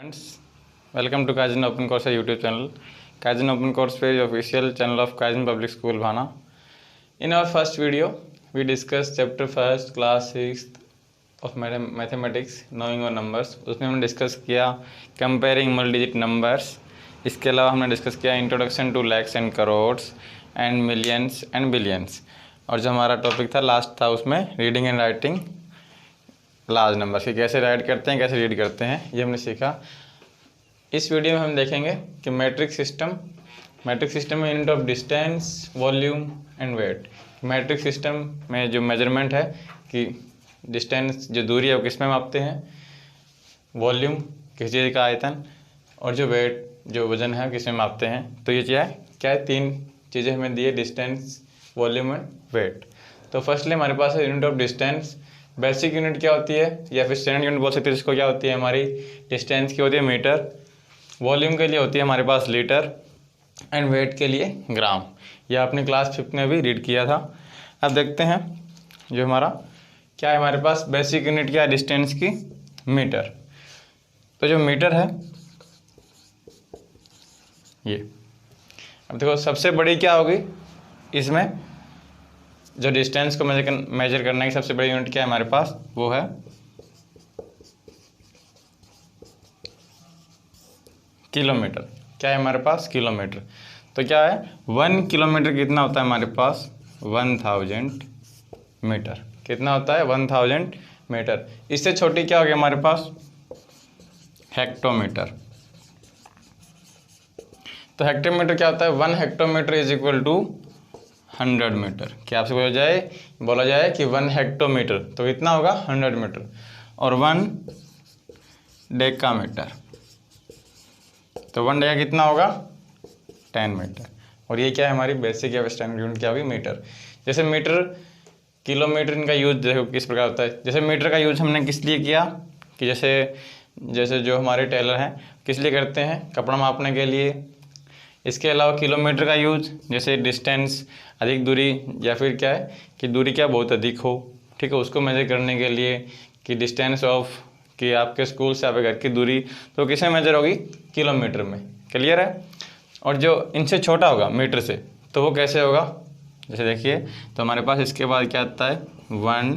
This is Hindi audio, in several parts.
Friends, welcome to Kaizen Open Course YouTube channel. Kaizen Open Course page official channel of Kaizen Public School Bhana. In our first video, we discussed chapter 1st class 6th of mathematics knowing और numbers. उसमें हमने डिस्कस किया कंपेयरिंग मल्टी डिजिट नंबर्स. इसके अलावा हमने डिस्कस किया introduction to lakhs and crores and millions and billions. और जो हमारा टॉपिक था लास्ट था उसमें reading and writing large numbers की कैसे राइट करते हैं, कैसे रीड करते हैं, ये हमने सीखा. इस वीडियो में हम देखेंगे कि मैट्रिक सिस्टम में unit of distance, volume and weight. Metric system में जो मेजरमेंट है कि डिस्टेंस जो दूरी है वो किस में मापते हैं, वॉल्यूम किसी चीज़ का आयतन, और जो वेट जो वजन है किस में मापते हैं. तो ये क्या है तीन चीज़ें हमें दी है, डिस्टेंस, वॉल्यूम एंड वेट. तो फर्स्टली हमारे पास है unit of distance. Basic unit क्या होती है या फिर स्टैंडर्ड यूनिट बोल सकते हैं जिसको, क्या होती है हमारी डिस्टेंस की होती है मीटर, वॉल्यूम के लिए होती है हमारे पास लीटर एंड वेट के लिए ग्राम. यह आपने क्लास 5 में भी रीड किया था. अब देखते हैं जो हमारा क्या है, हमारे पास बेसिक यूनिट क्या है डिस्टेंस की, मीटर. तो जो मीटर है ये, अब देखो सबसे बड़ी क्या होगी इसमें, जो डिस्टेंस को मेजर करने की सबसे बड़ी यूनिट क्या है हमारे पास, वो है किलोमीटर. क्या है हमारे पास, किलोमीटर. तो क्या है 1 किलोमीटर कितना होता है हमारे पास, 1000 मीटर. कितना होता है 1000 मीटर. इससे छोटी क्या होगी हमारे पास, हेक्टोमीटर. तो हेक्टोमीटर क्या होता है, 1 hectometre is equal to 100 metre. क्या आपसे बोला जाए कि 1 हेक्टोमीटर तो कितना होगा 100 मीटर. और 1 डेकामीटर, तो 1 डेका कितना होगा 10 मीटर. और ये क्या है हमारी बेसिक या स्टैंडर्ड यूनिट क्या होगी, मीटर. जैसे मीटर, किलोमीटर, इनका यूज देखो किस प्रकार होता है. जैसे मीटर का यूज हमने किस लिए किया कि जैसे जो हमारे टेलर हैं किस लिए करते हैं, कपड़ा मापने के लिए. इसके अलावा किलोमीटर का यूज जैसे डिस्टेंस, अधिक दूरी, या फिर क्या है कि दूरी क्या बहुत अधिक हो, ठीक है, उसको मेजर करने के लिए कि डिस्टेंस ऑफ कि आपके स्कूल से आपके घर की दूरी, तो किस में मेजर होगी, किलोमीटर में. क्लियर है. और जो इनसे छोटा होगा मीटर से, तो वो कैसे होगा, जैसे देखिए तो हमारे पास इसके बाद क्या आता है 1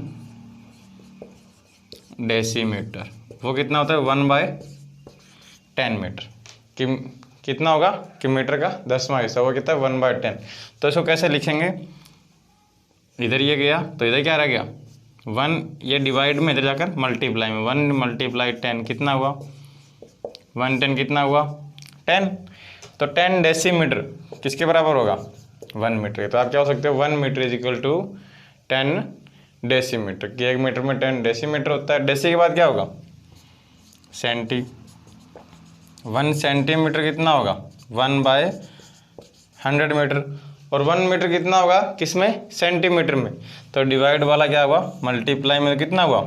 डेसीमीटर. वो कितना होता है 1/10 मीटर. कि कितना होगा कि मीटर का 10वां हिस्सा, वो कितना है 1/10. तो इसको कैसे लिखेंगे, इधर ये गया तो इधर क्या रह गया 1, ये डिवाइड में इधर जाकर मल्टीप्लाई में 1 × 10 कितना हुआ 110 कितना हुआ 10. तो 10 डेसीमीटर किसके बराबर होगा 1 मीटर. तो आप क्या हो सकते हो 1 metre is equal to 10 decimetre. कि 1 मीटर में 10 डेसीमीटर होता है. डेसी के बाद क्या होगा सेंटी. 1 सेंटीमीटर कितना होगा 1/100 मीटर. और 1 मीटर कितना होगा किसमें, सेंटीमीटर में. तो डिवाइड वाला क्या हुआ मल्टीप्लाई में, कितना हुआ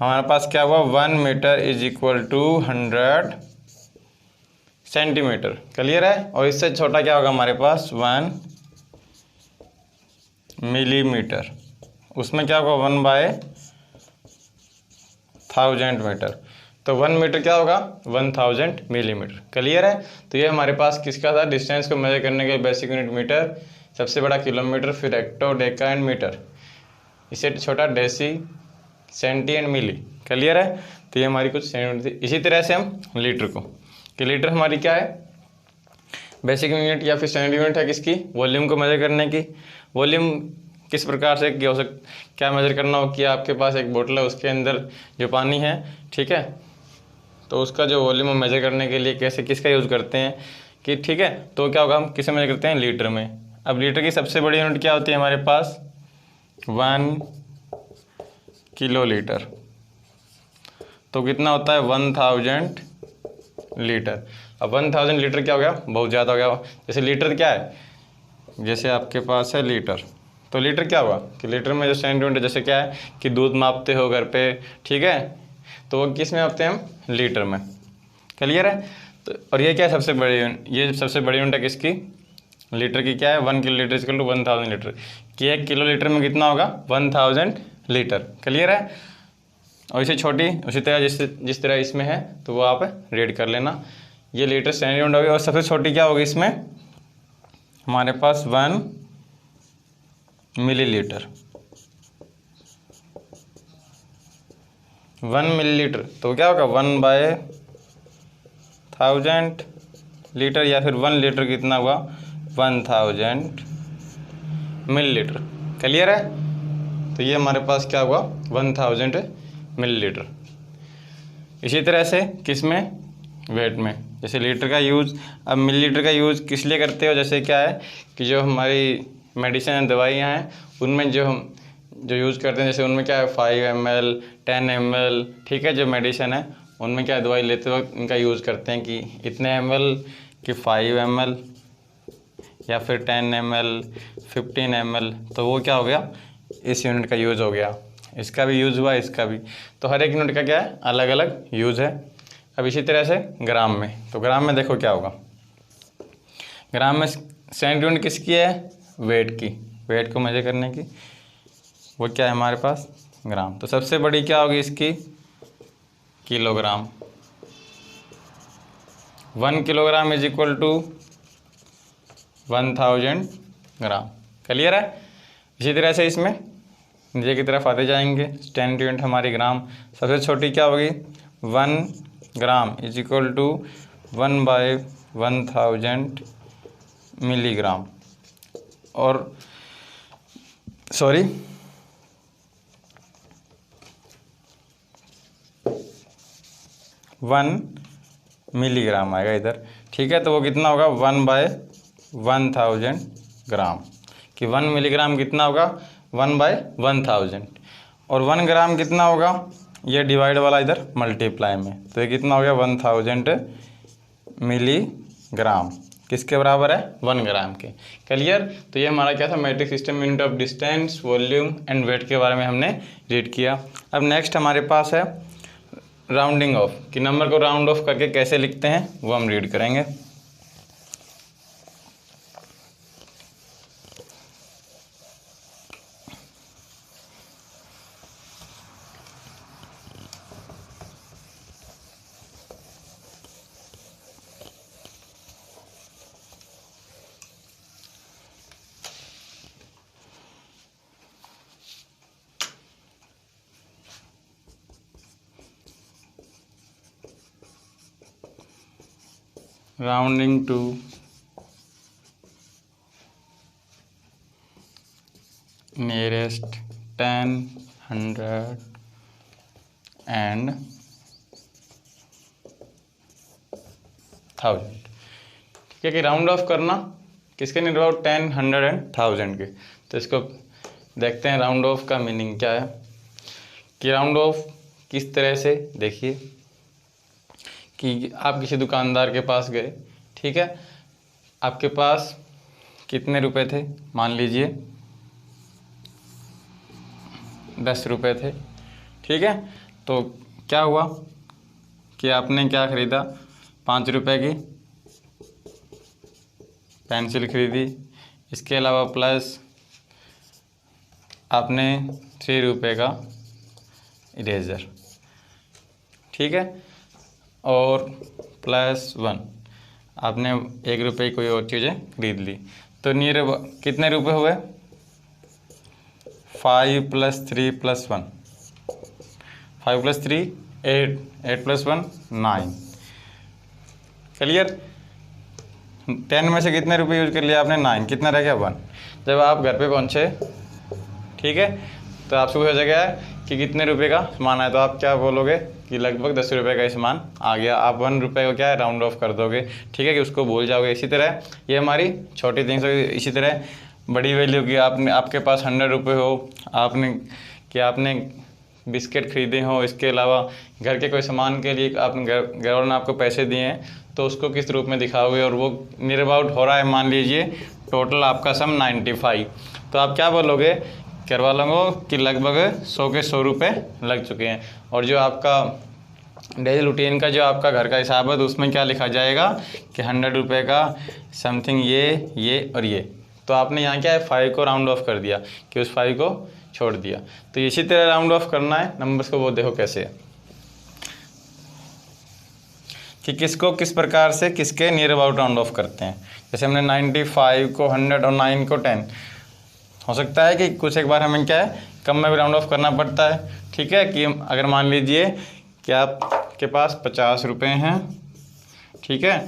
हमारे पास क्या हुआ 1 metre is equal to 100 centimetre. Clear है. और इससे छोटा क्या होगा हमारे पास 1 मिलीमीटर. उसमें क्या होगा 1/1000 मीटर. तो 1 मीटर क्या होगा 1000 मिलीमीटर. क्लियर है. तो ये हमारे पास किसका था, डिस्टेंस को मेजर करने के बेसिक यूनिट मीटर, सबसे बड़ा किलोमीटर, फिर हेक्टो, डेका एंड मीटर, इससे छोटा deci, centi and milli. Clear है. तो ये हमारी कुछ यूनिट थी. इसी तरह से हम लीटर को, कि लीटर हमारी क्या है बेसिक यूनिट या फिर स्टैंडर्ड यूनिट है किसकी, वॉल्यूम को मेजर करने की. वॉल्यूम किस प्रकार से क्या मेजर करना हो कि आपके पास एक बोतल है, उसके अंदर जो पानी है, ठीक है, तो उसका जो वॉल्यूम हम मेजर करने के लिए कैसे किसका यूज़ करते हैं कि, ठीक है, तो क्या होगा हम किसे मेजर करते हैं, लीटर में. अब लीटर की सबसे बड़ी यूनिट क्या होती है हमारे पास 1 किलोलीटर. तो कितना होता है 1000 लीटर. अब 1000 लीटर क्या हो गया, बहुत ज़्यादा हो गया. जैसे लीटर क्या है, जैसे आपके पास है लीटर, तो लीटर क्या हुआ कि लीटर में जो स्टैंडर्ड यूनिट जैसे क्या है कि दूध मापते हो घर पे, ठीक है, तो वो किस में मापते हैं हम, लीटर में. क्लियर है. तो और ये क्या है सबसे बड़ी यूनिट है किसकी, लीटर की. क्या है 1 किलोलीटर इक्वल टू 1000 लीटर. कि 1 किलोलीटर में कितना होगा 1000 लीटर. क्लियर है. और इसे छोटी उसी तरह जिस तरह इसमें है तो वो आप रीड कर लेना। ये लीटर स्टैंडर्ड यूनिट होगी। और सबसे छोटी क्या होगी इसमें हमारे पास 1 मिलीलीटर। 1 मिलीलीटर तो क्या होगा 1/1000 लीटर, या फिर 1 लीटर कितना हुआ 1000 मिलीलीटर। क्लियर है? तो ये हमारे पास क्या हुआ 1000 मिलीलीटर। इसी तरह से किस में वेट में, जैसे लीटर का यूज़, अब मिलीलीटर का यूज़ किस लिए करते हो, जैसे क्या है कि जो हमारी मेडिसिन दवाइयाँ हैं उनमें जो हम यूज़ करते हैं, जैसे उनमें क्या है 5 ml 10 ml, ठीक है, जो मेडिसिन है उनमें क्या दवाई लेते वक्त इनका यूज़ करते हैं कि इतने ml कि 5 ml या फिर 10 ml 15 ml, तो वो क्या हो गया इस यूनिट का यूज़ हो गया। इसका भी यूज़ हुआ, इसका भी, तो हर एक यूनिट का क्या है अलग अलग यूज़ है। अब इसी तरह से ग्राम में, तो ग्राम में देखो क्या होगा, ग्राम में स्टैंडर्ड यूनिट किसकी है वेट की, वेट को मेजर करने की, वो क्या है हमारे पास ग्राम। तो सबसे बड़ी क्या होगी इसकी kilogram. 1 kilogram is equal to 1000 gram. Clear है? इसी तरह से इसमें नीचे की तरफ आते जाएंगे, स्टैंडर्ड यूनिट हमारी ग्राम। सबसे छोटी क्या होगी 1 gram is equal to 1/1000 milligram, और सॉरी 1 मिलीग्राम आएगा इधर, ठीक है। तो वो कितना होगा 1/1000 ग्राम, कि 1 मिलीग्राम कितना होगा 1/1000, और 1 ग्राम कितना होगा ये डिवाइड वाला इधर मल्टीप्लाई में, तो ये कितना हो गया 1000 मिलीग्राम, किसके बराबर है 1 ग्राम के। क्लियर? तो ये हमारा क्या था metric system, unit of distance, volume and weight के बारे में हमने रीड किया। अब नेक्स्ट हमारे पास है राउंडिंग ऑफ, कि नंबर को राउंड ऑफ करके कैसे लिखते हैं वो हम रीड करेंगे। rounding to nearest 10, 100 and 1000, ठीक है, कि राउंड ऑफ करना किसके नियर अबाउट 10, 100 एंड 1000 के। तो इसको देखते हैं राउंड ऑफ का मीनिंग क्या है, कि राउंड ऑफ किस तरह से, देखिए कि आप किसी दुकानदार के पास गए, ठीक है, आपके पास कितने रुपए थे, मान लीजिए 10 रुपये थे, ठीक है। तो क्या हुआ कि आपने क्या ख़रीदा 5 रुपये की पेंसिल खरीदी, इसके अलावा प्लस आपने 3 रुपये का इरेज़र, ठीक है, और +1 आपने 1 रुपये कोई और चीज़ें खरीद ली। तो नियर कितने रुपए हुए 5 + 3 + 1, 5 + 3 8, 8 + 1 9। क्लियर? 10 में से कितने रुपए यूज़ कर लिया आपने 9, कितना रह गया 1। जब आप घर पे पहुँचे, ठीक है, तो आपसे पूछा गया है कि कितने रुपए का सामान आया, तो आप क्या बोलोगे कि लगभग 10 रुपये का सामान आ गया। आप 1 रुपये को क्या है राउंड ऑफ कर दोगे, ठीक है, कि उसको भूल जाओगे। इसी तरह ये हमारी छोटी थिंग्स होगी। इसी तरह बड़ी वैल्यू की आपके पास 100 रुपये हो, आपने बिस्किट खरीदे हो, इसके अलावा घर के कोई सामान के लिए आपने घर वालों ने आपको पैसे दिए हैं, तो उसको किस रूप में दिखाओगे, और वो नियर अबाउट हो रहा है मान लीजिए टोटल आपका सम 95, तो आप क्या बोलोगे घर वालों को कि लगभग 100 के 100 रुपये लग चुके हैं। और जो आपका डेली रूटीन का जो आपका घर का हिसाब है, तो उसमें क्या लिखा जाएगा कि 100 रुपये का समथिंग ये और ये। तो आपने यहाँ क्या है 5 को राउंड ऑफ कर दिया कि उस 5 को छोड़ दिया। तो इसी तरह राउंड ऑफ करना है नंबर्स को, वो देखो कैसे है कि किसको किस प्रकार से किसके नियर अबाउट राउंड ऑफ करते हैं। जैसे हमने 95 को 100 और 9 को 10, हो सकता है कि कुछ एक बार हमें क्या है कम में भी राउंड ऑफ करना पड़ता है। ठीक है कि अगर मान लीजिए कि आपके पास 50 रुपये हैं, ठीक है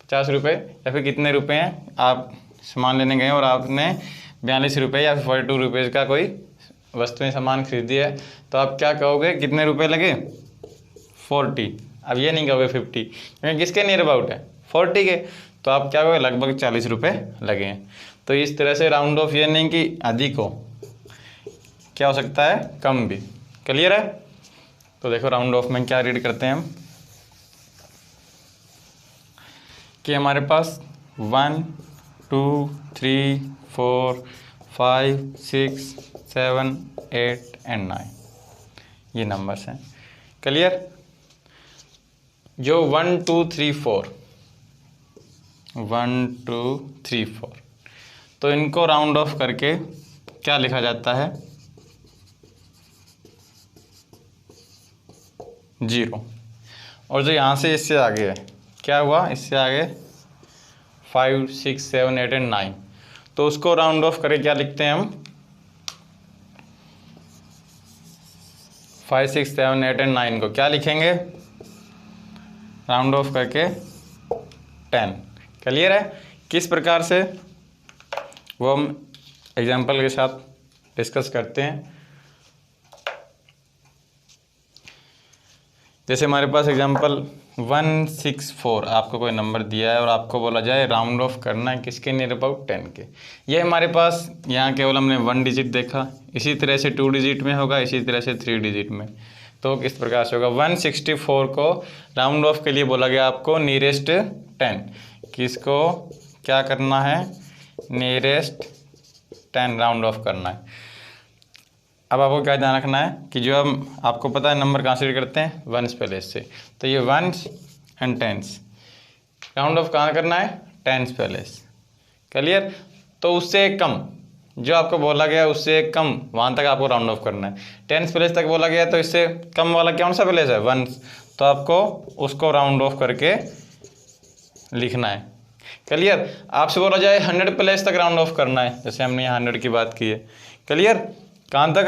50 रुपये या फिर कितने रुपए हैं, आप सामान लेने गए और आपने 42 रुपये या फिर 42 रुपये का कोई वस्तुएं सामान खरीदी है, तो आप क्या कहोगे कितने रुपए लगे 40। अब ये नहीं कहोगे 50 क्योंकि किसके नियर अबाउट है 40 के, तो आप क्या कहोगे लगभग 40 रुपये लगे हैं। तो इस तरह से राउंड ऑफ ये नहीं कि अधिक हो, क्या हो सकता है कम भी। क्लियर है? तो देखो राउंड ऑफ में क्या रीड करते हैं हम कि हमारे पास 1 2 3 4 5 6 7 8 एंड 9 ये नंबर्स हैं। क्लियर? जो 1 2 3 4 1 2 3 4 तो इनको राउंड ऑफ करके क्या लिखा जाता है 0। और जो यहाँ से इससे आगे है क्या हुआ, इससे आगे 5 6 7 8 एंड 9, तो उसको राउंड ऑफ करके क्या लिखते हैं हम 5 6 7 8 एंड 9 को क्या लिखेंगे राउंड ऑफ करके 10। क्लियर है? किस प्रकार से वो हम एग्जाम्पल के साथ डिस्कस करते हैं। जैसे हमारे पास एग्जाम्पल 164 आपको कोई नंबर दिया है और आपको बोला जाए राउंड ऑफ करना है किसके नियर अबाउट 10 के। ये हमारे पास यहाँ केवल हमने 1 डिजिट देखा, इसी तरह से 2 डिजिट में होगा, इसी तरह से 3 डिजिट में। तो किस प्रकार से होगा 164 को राउंड ऑफ के लिए बोला गया आपको नियरेस्ट 10, किसको क्या करना है नियरेस्ट 10 राउंड ऑफ करना है। अब आपको क्या ध्यान रखना है कि जो हम आपको पता है नंबर कहाँ से करते हैं वंस प्लेस से, तो ये ones and tens round off कहाँ करना है टेंस प्लेस। क्लियर? तो उससे एक कम जो आपको बोला गया उससे एक कम वहाँ तक आपको राउंड ऑफ करना है। टेंस प्लेस तक बोला गया तो इससे कम वाला कौन सा प्लेस है वंस, तो आपको उसको राउंड ऑफ करके लिखना है। क्लियर? आपसे बोला जाए 100 प्लेस तक राउंड ऑफ करना है, जैसे हमने यहाँ 100 की बात की है। क्लियर? कहाँ तक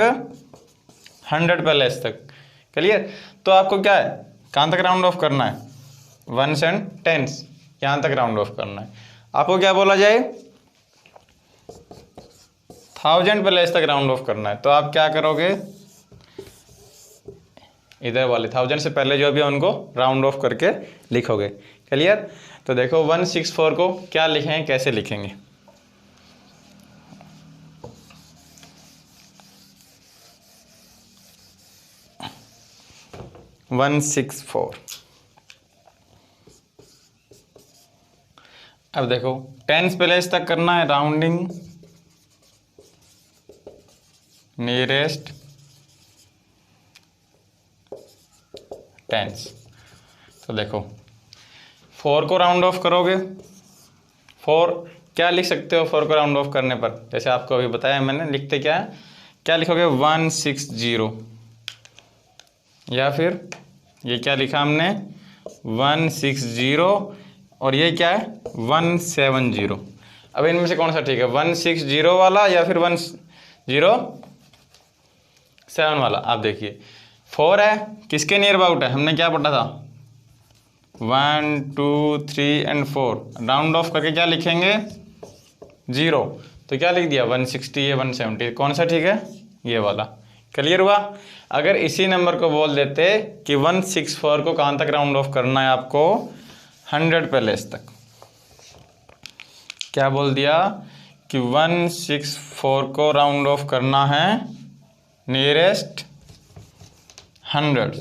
100 प्लेस तक। क्लियर? तो आपको क्या है कहाँ तक राउंड ऑफ करना है वंस एंड टेंस यहाँ तक राउंड ऑफ करना है। आपको क्या बोला जाए 1000 प्लेस तक राउंड ऑफ करना है, तो आप क्या करोगे इधर वाले 1000 से पहले जो भी है उनको राउंड ऑफ करके लिखोगे। क्लियर? तो देखो 164 को क्या लिखें कैसे लिखेंगे। वन 164 अब देखो टेंस प्लेस तक करना है राउंडिंग नियरेस्ट टेंस। तो देखो 4 को राउंड ऑफ करोगे, 4 क्या लिख सकते हो 4 को राउंड ऑफ करने पर, जैसे आपको अभी बताया मैंने, लिखते क्या है क्या लिखोगे 160 या फिर ये क्या लिखा हमने 160 और ये क्या है 170। अब इनमें से कौन सा ठीक है 160 वाला या फिर 107 वाला। आप देखिए 4 है किसके नियर अबाउट है, हमने क्या पढ़ा था 1 2 3 एंड 4 राउंड ऑफ करके क्या लिखेंगे 0, तो क्या लिख दिया 160 या 170, कौन सा ठीक है ये वाला। क्लियर हुआ? अगर इसी नंबर को बोल देते कि 164 को कहाँ तक राउंड ऑफ करना है आपको 100 प्लेस तक, क्या बोल दिया कि 164 को राउंड ऑफ करना है नियरेस्ट 100,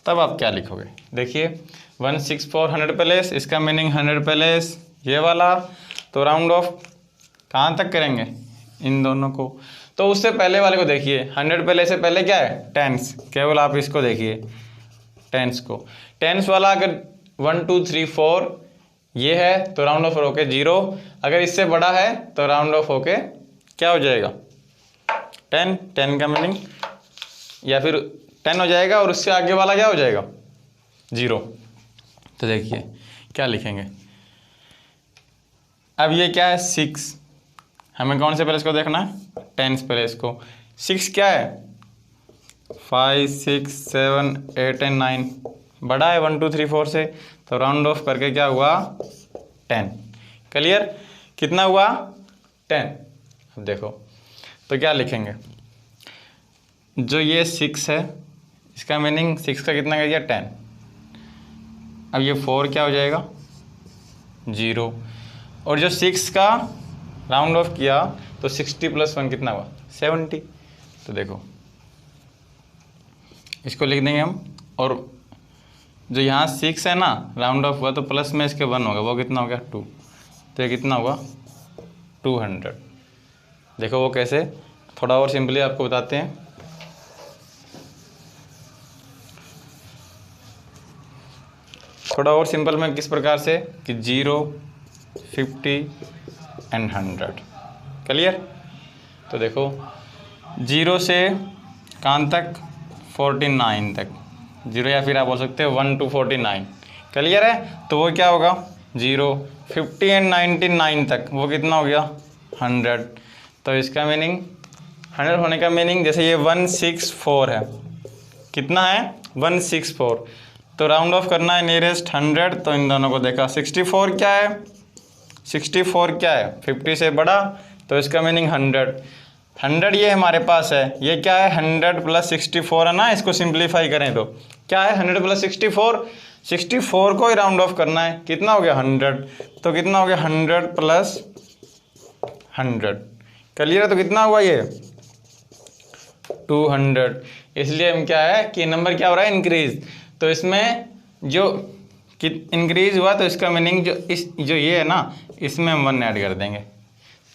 तब आप क्या लिखोगे देखिए 164 100 प्लेस, इसका मीनिंग 100 प्लेस ये वाला, तो राउंड ऑफ कहाँ तक करेंगे इन दोनों को। तो उससे पहले वाले को देखिए 100 प्लेस से पहले क्या है टेंस, केवल आप इसको देखिए टेंस को, टेंस वाला अगर 1 2 3 4 ये है तो राउंड ऑफ होके 0, अगर इससे बड़ा है तो राउंड ऑफ होके क्या हो जाएगा 10, 10 का मीनिंग या फिर 10 हो जाएगा और उससे आगे वाला क्या हो जाएगा 0। तो देखिए क्या लिखेंगे, अब ये क्या है 6, हमें कौन से प्लेस को देखना है 10th प्लेस को। 6 क्या है 5, 6, 7, 8 एंड 9, बड़ा है 1, 2, 3, 4 से, तो राउंड ऑफ करके क्या हुआ 10। क्लियर, कितना हुआ 10। अब देखो तो क्या लिखेंगे, जो ये 6 है इसका मीनिंग 6 का कितना कर दिया 10। अब ये 4 क्या हो जाएगा 0, और जो 6 का राउंड ऑफ किया तो 60 + 1 कितना हुआ 70। तो देखो इसको लिख देंगे हम, और जो यहाँ 6 है ना राउंड ऑफ हुआ तो प्लस में इसके 1 होगा, वो कितना हो गया 2, तो ये कितना हुआ 200। देखो वो कैसे, थोड़ा और सिंपली आपको बताते हैं। थोड़ा और सिंपल में किस प्रकार से कि 0, 50 एंड 100। क्लियर, तो देखो 0 से कहाँ तक 49 तक, 0 या फिर आप बोल सकते हो 1 to 49। क्लियर है, तो वो क्या होगा 0, 50 एंड 99 तक वो कितना हो गया 100। तो इसका मीनिंग 100 होने का मीनिंग, जैसे ये 164 है, कितना है 164, तो राउंड ऑफ करना है नियरेस्ट 100, तो इन दोनों को देखा 64 क्या है 64 क्या है 50 से बड़ा, तो इसका मीनिंग 100 ये हमारे पास है, ये क्या है 100 + 64 है ना, इसको सिंप्लीफाई करें तो क्या है 100 + 64, 64 को ही राउंड ऑफ करना है, कितना हो गया 100, तो कितना हो गया 100 + 100। क्लियर है, तो कितना हुआ ये 200। इसलिए हम क्या है कि नंबर क्या हो रहा है इंक्रीज, तो इसमें जो इंक्रीज हुआ तो इसका मीनिंग जो ये है ना इसमें हम 1 ऐड कर देंगे,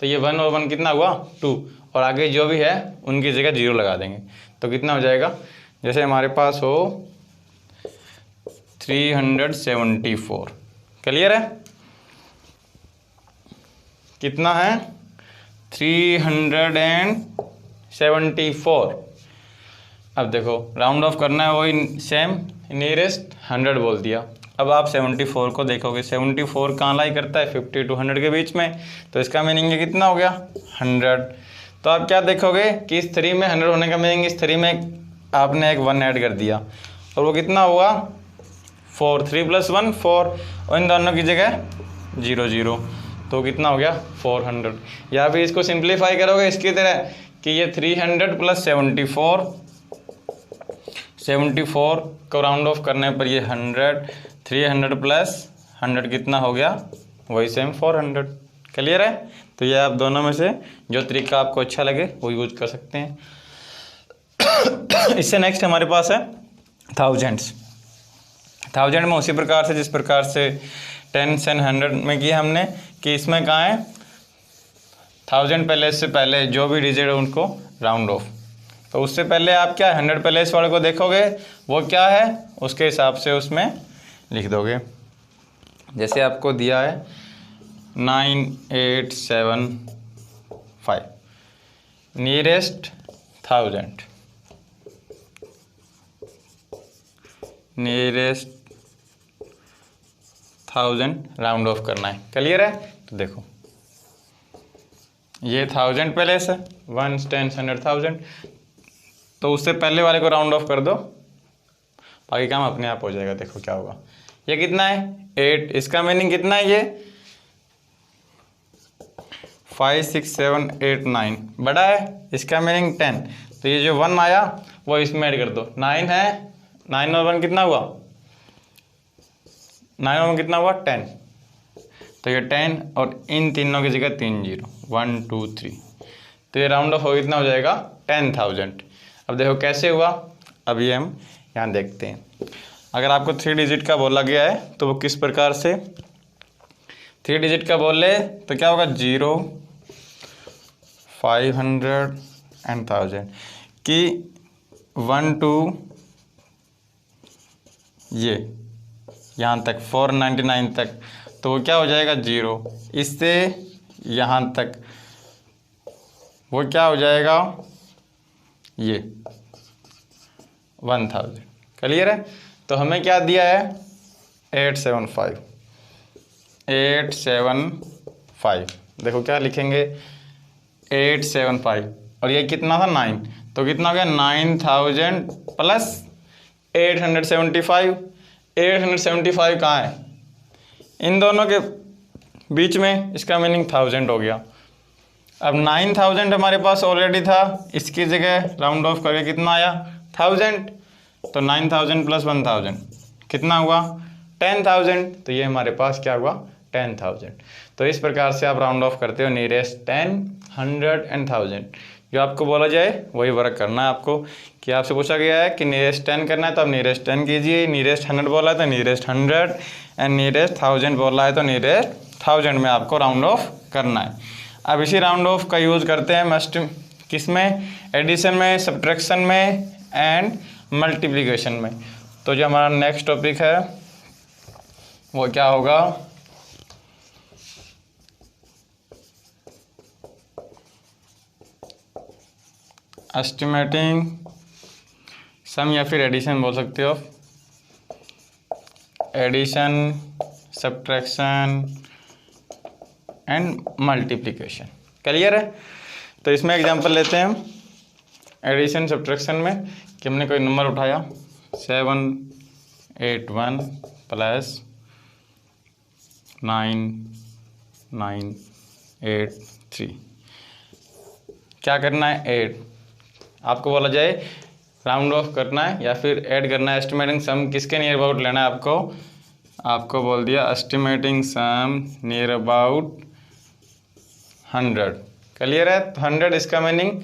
तो ये 1 और 1 कितना हुआ 2, और आगे जो भी है उनकी जगह 0 लगा देंगे, तो कितना हो जाएगा, जैसे हमारे पास हो 374। क्लियर है, कितना है 374। अब देखो राउंड ऑफ करना है वही सेम, नियरेस्ट 100 बोल दिया। अब आप 74 को देखोगे, 74 कहाँ लाई करता है 50 to 100 के बीच में, तो इसका मीनिंग ये कितना हो गया 100। तो आप क्या देखोगे कि इस 3 में 100 होने का मीनिंग, इस 3 में आपने एक 1 ऐड कर दिया, और वो कितना हुआ 4, 3 + 1 4, और इन दोनों की जगह 0 0, तो कितना हो गया 400। या फिर इसको सिंप्लीफाई करोगे इसकी तरह कि ये 300 + 74 को राउंड ऑफ करने पर ये 100, 300 + 100 कितना हो गया वही सेम 400। क्लियर है, तो ये आप दोनों में से जो तरीका आपको अच्छा लगे वो यूज कर सकते हैं। इससे नेक्स्ट हमारे पास है थाउजेंड्स। थाउजेंड में उसी प्रकार से जिस प्रकार से 10 एंड 100 में किया हमने, कि इसमें कहाँ है 1000 प्लेस से पहले जो भी डिजिट है उनको राउंड ऑफ, तो उससे पहले आप क्या 100 प्लेस वाले को देखोगे वो क्या है उसके हिसाब से उसमें लिख दोगे। जैसे आपको दिया है 9875 नियरेस्ट 1000, नियरेस्ट 1000 राउंड ऑफ करना है। क्लियर है, तो देखो ये 1000 प्लेस है 1 10 100 1000, तो उससे पहले वाले को राउंड ऑफ कर दो, बाकी काम अपने आप हो जाएगा। देखो क्या होगा, ये कितना है 8, इसका मीनिंग कितना है ये 5 6 7 8 9, बड़ा है इसका मीनिंग 10, तो ये जो 1 आया वो इसमें ऐड कर दो, 9 है 9 और 1 कितना हुआ 9 और 1 कितना हुआ 10, तो ये 10 और इन तीनों की जगह 3 0 1 2 3, तो ये राउंड ऑफ हो कितना हो जाएगा 10,000। अब देखो कैसे हुआ, अभी हम यहाँ देखते हैं। अगर आपको 3 डिजिट का बोला गया है तो वो किस प्रकार से 3 डिजिट का बोले तो क्या होगा 0 500 एंड 1000 कि 1 2 ये यहाँ तक 499 तक, तो वो क्या हो जाएगा 0, इससे यहाँ तक वो क्या हो जाएगा, ये 1000। क्लियर है। तो हमें क्या दिया है, 875। देखो क्या लिखेंगे, 875 और ये कितना था 9, तो कितना हो गया 9000 प्लस 875। 875 कहाँ है, इन दोनों के बीच में, इसका मीनिंग 1000 हो गया। अब 9000 हमारे पास ऑलरेडी था, इसकी जगह राउंड ऑफ करके कितना आया 1000, तो 9000 प्लस 1000 कितना हुआ 10000, तो ये हमारे पास क्या हुआ 10000। तो इस प्रकार से आप राउंड ऑफ करते हो नियरेस्ट 10, 100 एंड 1000। जो आपको बोला जाए वही वर्क करना है आपको, कि आपसे पूछा गया है कि नियरेस्ट 10 करना है तो आप नियरेस्ट 10 कीजिए, नियरेस्ट 100 बोला है तो नियरेस्ट 100 एंड नियरेस्ट 1000 बोला है तो नियरेस्ट 1000 में आपको राउंड ऑफ करना है। अब इसी राउंड ऑफ का यूज़ करते हैं मस्ट किस में, एडिशन में, सब्ट्रैक्शन में एंड मल्टीप्लिकेशन में। तो जो हमारा नेक्स्ट टॉपिक है वो क्या होगा, एस्टिमेटिंग सम या फिर एडिशन बोल सकते हो, addition, subtraction and multiplication. Clear है। तो इसमें एग्जांपल लेते हैं हम एडिशन सब्ट्रैक्शन में, कि हमने कोई नंबर उठाया 781 प्लस 9983, क्या करना है, ऐड। आपको बोला जाए राउंड ऑफ करना है या फिर ऐड करना है, एस्टिमेटिंग सम किसके नियर अबाउट लेना है आपको बोल दिया estimating sum near about 100। Clear है। तो 100 इसका मीनिंग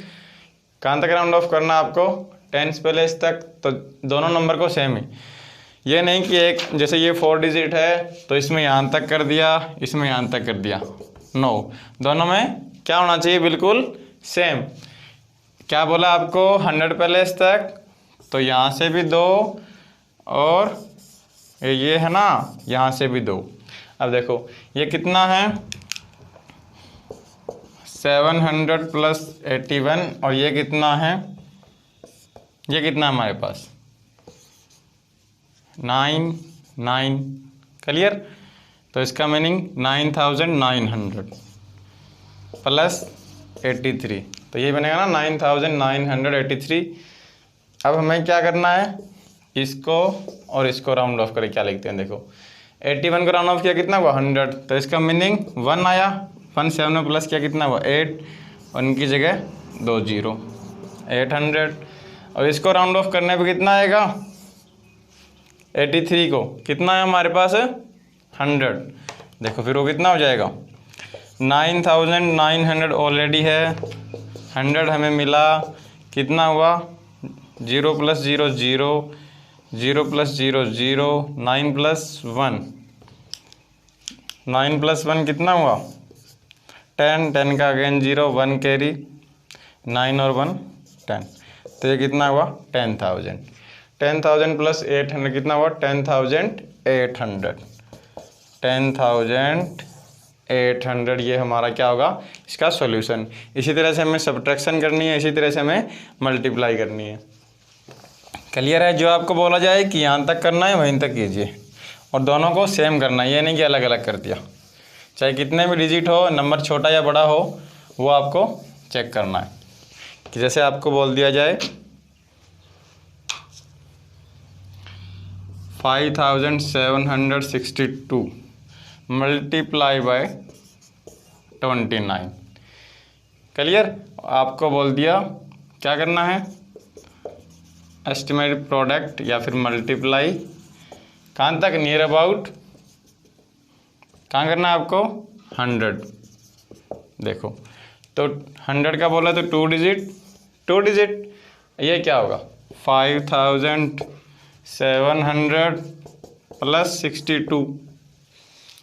कहाँ तक राउंड ऑफ करना है आपको, 10 प्लेस तक। तो दोनों नंबर को सेम ही, ये नहीं कि एक जैसे ये 4 डिजिट है तो इसमें यहाँ तक कर दिया, इसमें यहाँ तक कर दिया, नो, दोनों में क्या होना चाहिए, बिल्कुल सेम। क्या बोला आपको 100 प्लेस तक, तो यहाँ से भी 2 और ये है ना यहाँ से भी 2। अब देखो ये कितना है 700 प्लस 81 और ये कितना है, ये कितना हमारे पास 9। क्लियर। तो इसका मीनिंग 9900 प्लस 83, तो ये बनेगा ना 9983। अब हमें क्या करना है, इसको और इसको राउंड ऑफ करके क्या लिखते हैं, देखो 81 को राउंड ऑफ किया कितना हुआ 100, तो इसका मीनिंग 1 आया, 1 7 में प्लस किया कितना हुआ 8 और इनकी जगह 2 0, 800। और इसको राउंड ऑफ करने पे कितना आएगा, 83 को कितना है हमारे पास 100, देखो फिर वो कितना हो जाएगा 9900 ऑलरेडी है, 100 हमें मिला, कितना हुआ 0 प्लस 0 0, 0 प्लस 0 0, 9 प्लस 1, 9 प्लस 1 कितना हुआ 10, 10 का अगेन 0, 1 कैरी, 9 और 1 10, तो ये कितना हुआ 10,000। 10,000 प्लस 800 कितना हुआ 10,800। 10,800 ये हमारा क्या होगा, इसका सॉल्यूशन। इसी तरह से हमें सब्ट्रैक्शन करनी है, इसी तरह से हमें मल्टीप्लाई करनी है। क्लियर है। जो आपको बोला जाए कि यहाँ तक करना है वहीं तक कीजिए और दोनों को सेम करना है, ये नहीं कि अलग अलग कर दिया। चाहे कितने भी डिजिट हो, नंबर छोटा या बड़ा हो, वो आपको चेक करना है। कि जैसे आपको बोल दिया जाए 5762 मल्टीप्लाई बाय 29। क्लियर। आपको बोल दिया क्या करना है, एस्टिमेटेड प्रोडक्ट या फिर मल्टीप्लाई कहाँ तक, नियर अबाउट कहाँ करना है आपको 100। देखो तो 100 का बोला तो 2 डिजिट, ये क्या होगा 5700 प्लस 62।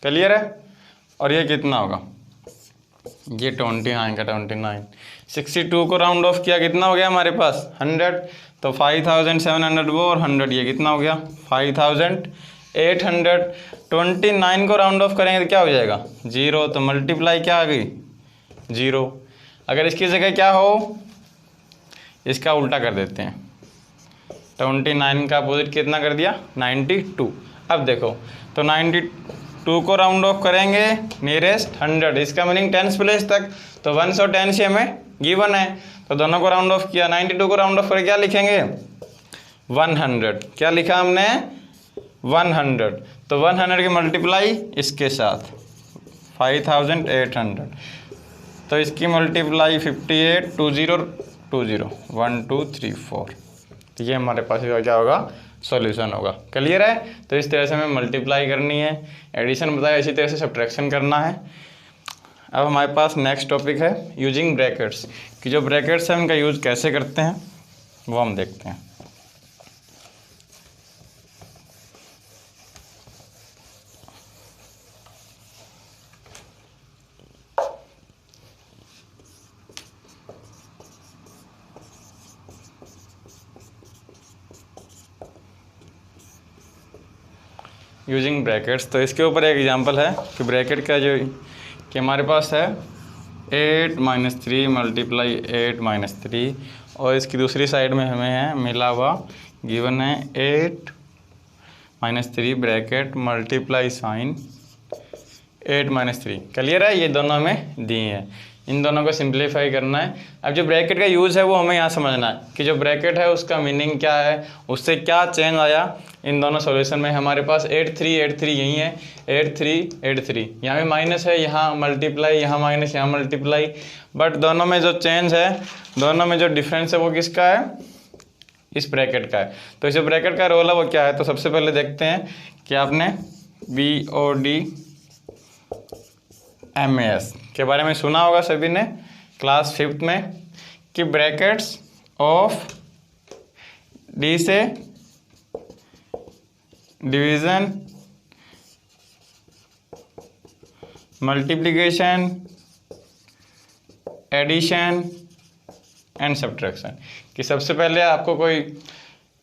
क्लियर है। और ये कितना होगा, ये 29 का 29, 62 को राउंड ऑफ किया कितना हो गया हमारे पास 100, तो 5700 वो और 100 ये कितना हो गया 5800। 29 को राउंड ऑफ करेंगे तो क्या हो जाएगा 0, तो मल्टीप्लाई क्या आ गई 0। अगर इसकी जगह क्या हो, इसका उल्टा कर देते हैं। 29 का अपोजिट कितना कर दिया, 92। अब देखो तो 92 को राउंड ऑफ करेंगे नियरेस्ट 100, इसका मीनिंग 10th प्लेस तक, तो 1 और 10 से हमें गिवन है, तो दोनों को राउंड ऑफ किया। 92 को राउंड ऑफ करके क्या लिखेंगे, 100। क्या लिखा हमने, 100। तो 100 की मल्टीप्लाई इसके साथ 5800, तो इसकी मल्टीप्लाई 58 20 20 1 2 3 4, तो ये हमारे पास क्या होगा, सॉल्यूशन होगा। क्लियर है। तो इस तरह से हमें मल्टीप्लाई करनी है, एडिशन बताया, इसी तरह से सब्ट्रैक्शन करना है। अब हमारे पास नेक्स्ट टॉपिक है यूजिंग ब्रैकेट्स, कि जो ब्रैकेट्स हैं उनका यूज़ कैसे करते हैं वो हम देखते हैं। यूजिंग ब्रैकेट्स, तो इसके ऊपर एक एग्जांपल है कि ब्रैकेट का जो कि हमारे पास है 8 - 3 मल्टीप्लाई 8 - 3, और इसकी दूसरी साइड में हमें है मिला हुआ, गिवन है 8 - 3 ब्रैकेट मल्टीप्लाई साइन 8 - 3। क्लियर है। ये दोनों हमें दिए हैं, इन दोनों को सिंप्लीफाई करना है। अब जो ब्रैकेट का यूज़ है वो हमें यहाँ समझना है कि जो ब्रैकेट है उसका मीनिंग क्या है, उससे क्या चेंज आया इन दोनों सॉल्यूशन में। हमारे पास 8 3 8 3 यही है, 8 3 8 3, यहाँ पे माइनस है, यहाँ मल्टीप्लाई, यहाँ माइनस, यहाँ मल्टीप्लाई, बट दोनों में जो चेंज है, दोनों में जो डिफरेंस है वो किसका है, इस ब्रैकेट का है। तो इस ब्रैकेट का रोल है वो क्या है, तो सबसे पहले देखते हैं कि आपने BODMAS के बारे में सुना होगा सभी ने क्लास 5th में, कि ब्रैकेट्स ऑफ डी से division, multiplication, addition and subtraction. कि सबसे पहले आपको कोई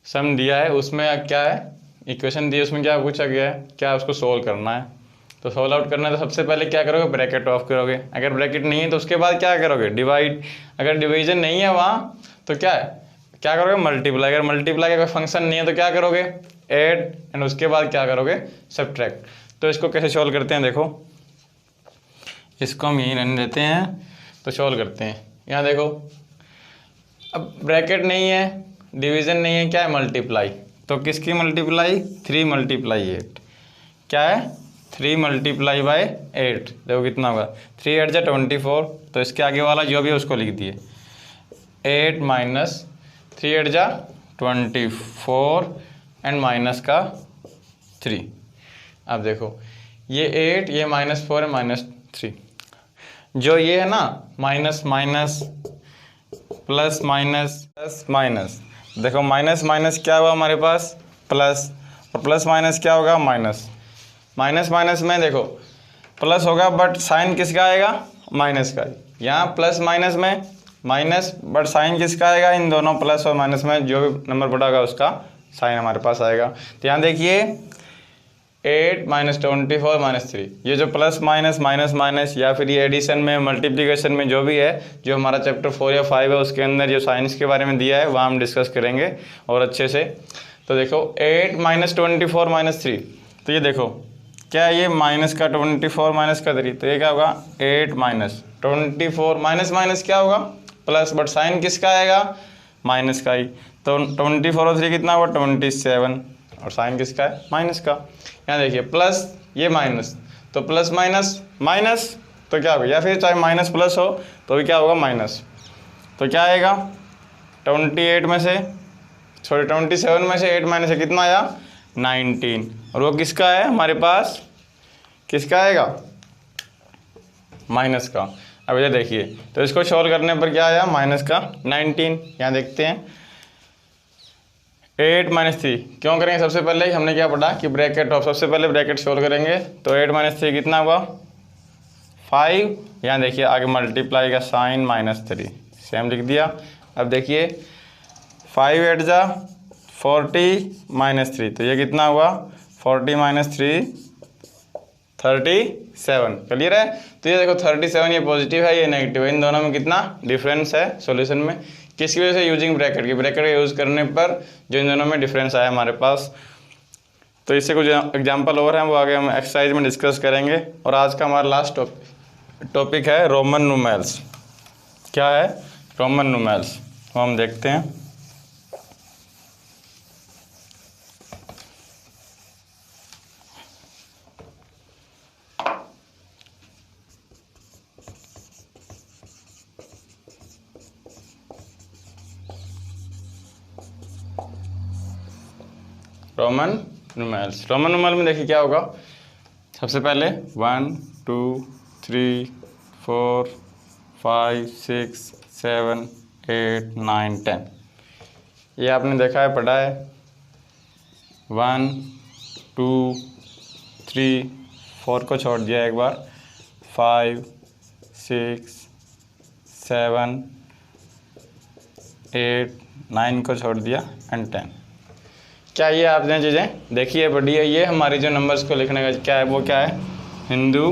सम दिया है, उसमें क्या है, इक्वेशन दी है, उसमें क्या पूछा गया है, क्या उसको सोल्व करना है। तो सोल्व आउट करना है तो सबसे पहले क्या करोगे, ब्रैकेट ऑफ करोगे। अगर ब्रैकेट नहीं है तो उसके बाद क्या करोगे, डिवाइड। अगर डिवीजन नहीं है वहाँ तो क्या है, क्या करोगे, मल्टीप्लाई। अगर मल्टीप्लाई का कोई फंक्शन नहीं है तो क्या करोगे, ऐड, एंड उसके बाद क्या करोगे, सब्ट्रैक्ट। तो इसको कैसे सॉल्व करते हैं, देखो इसको हम यहीं रहने देते हैं, तो सॉल्व करते हैं। यहाँ देखो अब ब्रैकेट नहीं है, डिवीज़न नहीं है, क्या है, मल्टीप्लाई। तो किसकी मल्टीप्लाई, 3 × 8, क्या है, 3 × 8। देखो कितना होगा, 3 8 जा 24, तो इसके आगे वाला जो भी है उसको लिख दिए, 8 - 3 8 जा 24 एंड माइनस का 3। अब देखो ये 8, ये -4 है, -3, जो ये है ना, minus minus plus minus plus minus, देखो माइनस माइनस क्या हुआ हमारे पास, प्लस, और प्लस माइनस क्या होगा, माइनस। माइनस माइनस में देखो प्लस होगा, बट साइन किसका आएगा, माइनस का। यहाँ प्लस माइनस में माइनस, बट साइन किसका आएगा, इन दोनों प्लस और माइनस में जो भी नंबर बड़ा होगा उसका साइन हमारे पास आएगा। तो यहाँ देखिए 8 - 24 - 3, ये जो प्लस माइनस माइनस माइनस, या फिर ये एडिशन में, मल्टीप्लिकेशन में जो भी है, जो हमारा चैप्टर 4 या 5 है उसके अंदर जो साइंस के बारे में दिया है वहाँ हम डिस्कस करेंगे और अच्छे से। तो देखो 8 - 24 - 3, तो ये देखो क्या है, ये माइनस का 24 माइनस का 3, तो ये क्या होगा, 8 - 24 माइनस माइनस क्या होगा, प्लस, बट साइन किसका आएगा, माइनस का ही। तो 24 और 3 कितना हुआ, 27, और साइन किसका है, माइनस का। यहाँ देखिए प्लस, ये माइनस, तो प्लस माइनस माइनस, तो क्या होगा, या फिर चाहे माइनस प्लस हो तो भी क्या होगा, माइनस। तो क्या आएगा, 28 में से, सॉरी 27 में से 8 माइनस से कितना आया, 19, और वो किसका है हमारे पास, किसका आएगा, माइनस का। अब ये देखिए, तो इसको सॉल्व करने पर क्या आया, माइनस का 19। यहाँ देखते हैं 8 - 3 क्यों करेंगे, सबसे पहले ही हमने क्या पढ़ा कि ब्रैकेट ऑफ, सबसे पहले ब्रैकेट सॉल्व करेंगे। तो 8 - 3 कितना हुआ, 5। यहाँ देखिए आगे मल्टीप्लाई का साइन -3, सेम लिख दिया। अब देखिए 5 8 जा 40 - 3, तो ये कितना हुआ, 40 - 3 37। क्लियर है। तो ये देखो 37 ये पॉजिटिव है, ये नेगेटिव है, इन दोनों में कितना डिफरेंस है सॉल्यूशन में, किसकी वजह से, यूजिंग ब्रैकेट की, ब्रैकेट का यूज़ करने पर जो इन दोनों में डिफरेंस आया हमारे पास। तो इससे कुछ एग्जांपल और हैं, वो आगे हम एक्सरसाइज में डिस्कस करेंगे। और आज का हमारा लास्ट टॉपिक है रोमन न्यूमेरल्स। क्या है रोमन न्यूमेरल्स, वो हम देखते हैं। रोमन न्यूमेरल में देखिए क्या होगा। सबसे पहले 1 2 3 4 5 6 7 8 9 10, ये आपने देखा है, पढ़ा है। 1 2 3 4 को छोड़ दिया एक बार, 5 6 7 8 9 को छोड़ दिया एंड 10। क्या ये आपने चीज़ें देखी है, पढ़ी है। ये हमारी जो नंबर्स को लिखने का क्या है, वो क्या है, हिंदू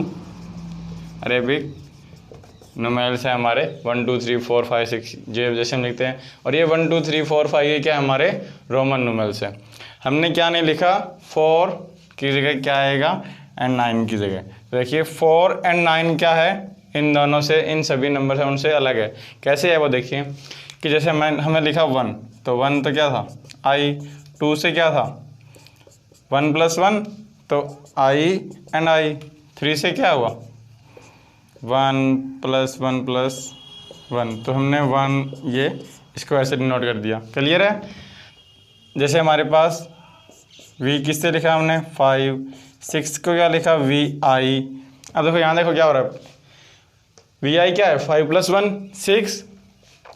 अरेबिक न्यूमेरल्स है हमारे। 1 2 3 4 5 6 जो जैसे हम लिखते हैं। और ये 1 2 3 4 5 ये क्या हमारे रोमन न्यूमेरल्स है। हमने क्या नहीं लिखा, 4 की जगह क्या आएगा एंड 9 की जगह। तो देखिए 4 एंड 9 क्या है, इन दोनों से, इन सभी नंबर से उनसे अलग है। कैसे है वो देखिए, कि जैसे हमने लिखा 1, तो 1 तो क्या था आई, 2 से क्या था 1 + 1 तो आई एंड आई, 3 से क्या हुआ 1 + 1 + 1, तो हमने 1 ये इसको ऐसे डिनोट कर दिया। क्लियर है। जैसे हमारे पास v किससे लिखा हमने 5, 6 को क्या लिखा vi। अब देखो यहाँ देखो क्या हो रहा है, vi क्या है 5 + 1 6,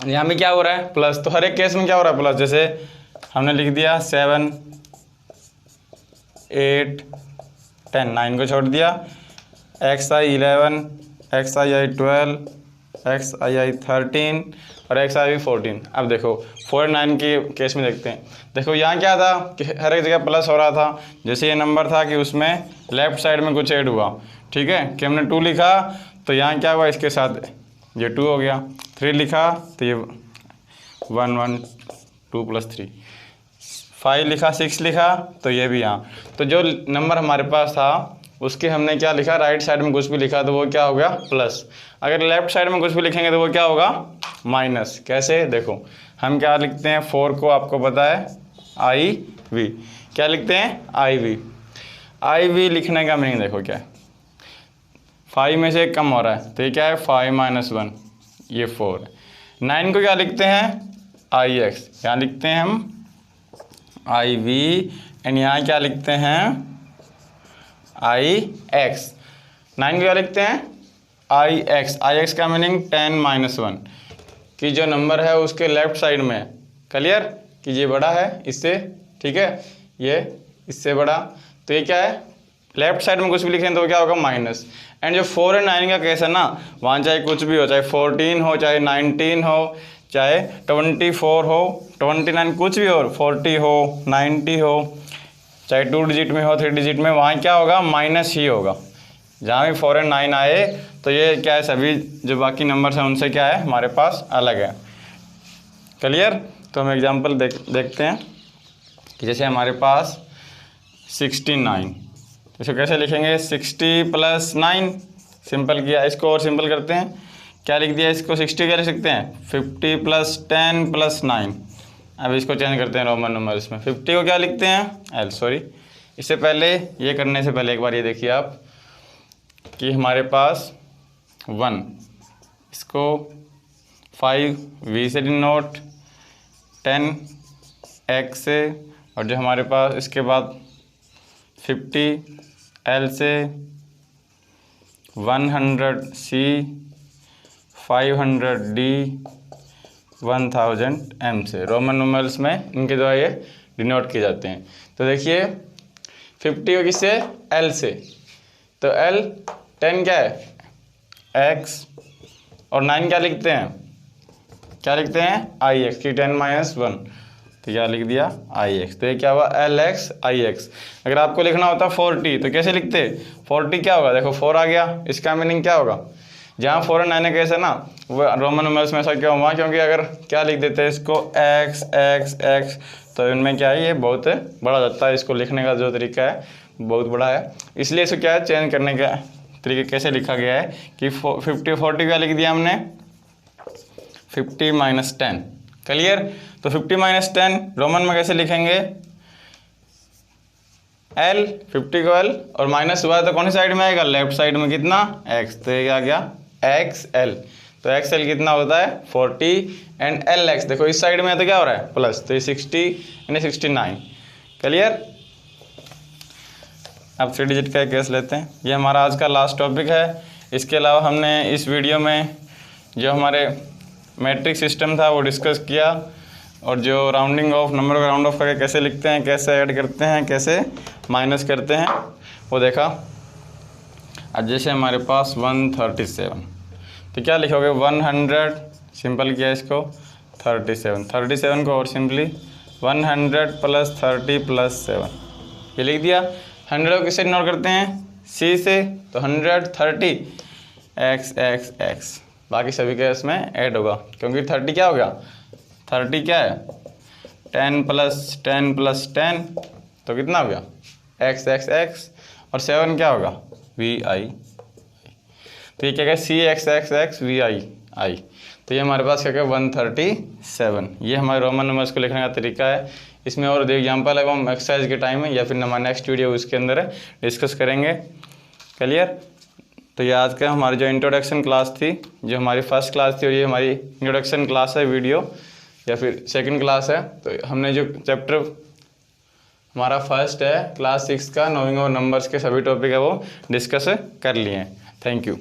यहाँ में क्या हो रहा है प्लस। तो हर एक केस में क्या हो रहा है प्लस। जैसे हमने लिख दिया 7 8 10, 9 को छोड़ दिया, xi 11 xii 12 xii 13 और xi 14। अब देखो 4 9 के केस में देखते हैं। देखो यहाँ क्या था कि हर एक जगह प्लस हो रहा था। जैसे ये नंबर था कि उसमें लेफ्ट साइड में कुछ ऐड हुआ, ठीक है, कि हमने 2 लिखा तो यहाँ क्या हुआ, इसके साथ ये 2 हो गया। 3 लिखा तो ये 1 1 2 + 3, 5 लिखा 6 लिखा तो ये भी यहाँ। तो जो नंबर हमारे पास था उसके हमने क्या लिखा, राइट साइड में कुछ भी लिखा तो वो क्या हो गया प्लस। अगर लेफ्ट साइड में कुछ भी लिखेंगे तो वो क्या होगा माइनस। कैसे देखो, हम क्या लिखते हैं, 4 को आपको पता है IV, क्या लिखते हैं IV लिखने का मीनिंग देखो क्या है, 5 में से 1 कम हो रहा है तो ये क्या है 5 - 1, ये 4 है। 9 को क्या लिखते हैं IX, यहाँ लिखते हैं हम IV एंड यहाँ क्या लिखते हैं IX। 9 को क्या लिखते हैं IX का मीनिंग 10 - 1, कि जो नंबर है उसके लेफ्ट साइड में। क्लियर, कि ये बड़ा है इससे, ठीक है, ये इससे बड़ा, तो ये क्या है लेफ्ट साइड में कुछ भी लिखें तो क्या होगा माइनस। एंड जो 4 और 9 का केस है ना, वहाँ चाहे कुछ भी हो, चाहे 14 हो, चाहे 19 हो, चाहे 24 हो, 29 कुछ भी हो, 40 हो, 90 हो, चाहे 2 डिजिट में हो, 3 डिजिट में, वहाँ क्या होगा माइनस ही होगा। जहाँ भी 4 और 9 आए तो ये क्या है, सभी जो बाकी नंबर्स हैं उनसे क्या है हमारे पास अलग है। क्लियर। तो हम एग्जांपल देखते हैं कि जैसे हमारे पास 69, इसको कैसे लिखेंगे, 60 + 9, सिंपल किया, इसको और सिंपल करते हैं, क्या लिख दिया इसको, 60 क्या लिख सकते हैं 50 + 10 + 9। अब इसको चेंज करते हैं रोमन नंबर्स में, 50 को क्या लिखते हैं इससे पहले, ये करने से पहले एक बार ये देखिए आप कि हमारे पास 1, इसको 5V से डिनोट, 10 X से, और जो हमारे पास इसके बाद 50 L से, 100 C, 500 D, 1000 M से। रोमन न्यूमेरल्स में इनके द्वारा ये डिनोट किए जाते हैं। तो देखिए 50 हो किससे, L से, तो L 10 क्या है X, और 9 क्या लिखते हैं IX की 10 - 1, तो क्या लिख दिया IX। तो ये क्या हुआ LX IX। अगर आपको लिखना होता 40 तो कैसे लिखते, 40 क्या होगा, देखो 4 आ गया, इसका मीनिंग क्या होगा, जहाँ फॉरन आने कैसे ना वो रोमन नंबर्स में ऐसा क्यों हुआ, क्योंकि अगर क्या लिख देते हैं इसको X X X तो इनमें क्या है ये बहुत बड़ा जाता है, इसको लिखने का जो तरीका है बहुत बड़ा है, इसलिए इसको क्या है चेंज करने का तरीके कैसे लिखा गया है कि 50 40 क्या लिख दिया हमने 50 - 10। क्लियर। तो 50 - 10 रोमन में कैसे लिखेंगे, L 50 को L और माइनस हुआ है तो कौन सी साइड में आएगा, लेफ्ट साइड में कितना X, तो ये आ गया XL। तो XL कितना होता है 40 एंड LX देखो इस साइड में है तो क्या हो रहा है प्लस, तो ये 60 यानी 69। क्लियर। अब 3 डिजिट का केस लेते हैं, ये हमारा आज का लास्ट टॉपिक है। इसके अलावा हमने इस वीडियो में जो हमारे मैट्रिक सिस्टम था वो डिस्कस किया, और जो राउंडिंग ऑफ नंबर को राउंड ऑफ करके कैसे लिखते हैं, कैसे ऐड करते हैं, कैसे माइनस करते हैं वो देखा। अब जैसे हमारे पास 137 तो क्या लिखोगे 100, सिंपल किया इसको 37 को और सिंपली 100 + 30 + 7 ये लिख दिया। 100 को किससे इग्नोर करते हैं, C से, तो 130 X X X बाकी सभी का इसमें ऐड होगा, क्योंकि 30 क्या हो गया, 30 क्या है 10 + 10 + 10 तो कितना हो गया X X X, और 7 क्या होगा VI। तो ये क्या है C X X X VI I। तो ये हमारे पास क्या है 137। ये हमारे रोमन नंबर्स को लिखने का तरीका है। इसमें और दो एग्जाम्पल है वो हम एक्सरसाइज के टाइम में या फिर हमारा नेक्स्ट वीडियो उसके अंदर डिस्कस करेंगे। क्लियर। तो ये आज का हमारी जो इंट्रोडक्शन क्लास थी, जो हमारी फर्स्ट क्लास थी, और ये हमारी इंट्रोडक्शन क्लास है वीडियो या फिर सेकंड क्लास है। तो हमने जो चैप्टर हमारा फर्स्ट है क्लास 6 का नोइंग ऑफ नंबर्स के सभी टॉपिक है वो डिस्कस कर लिए हैं। Thank you.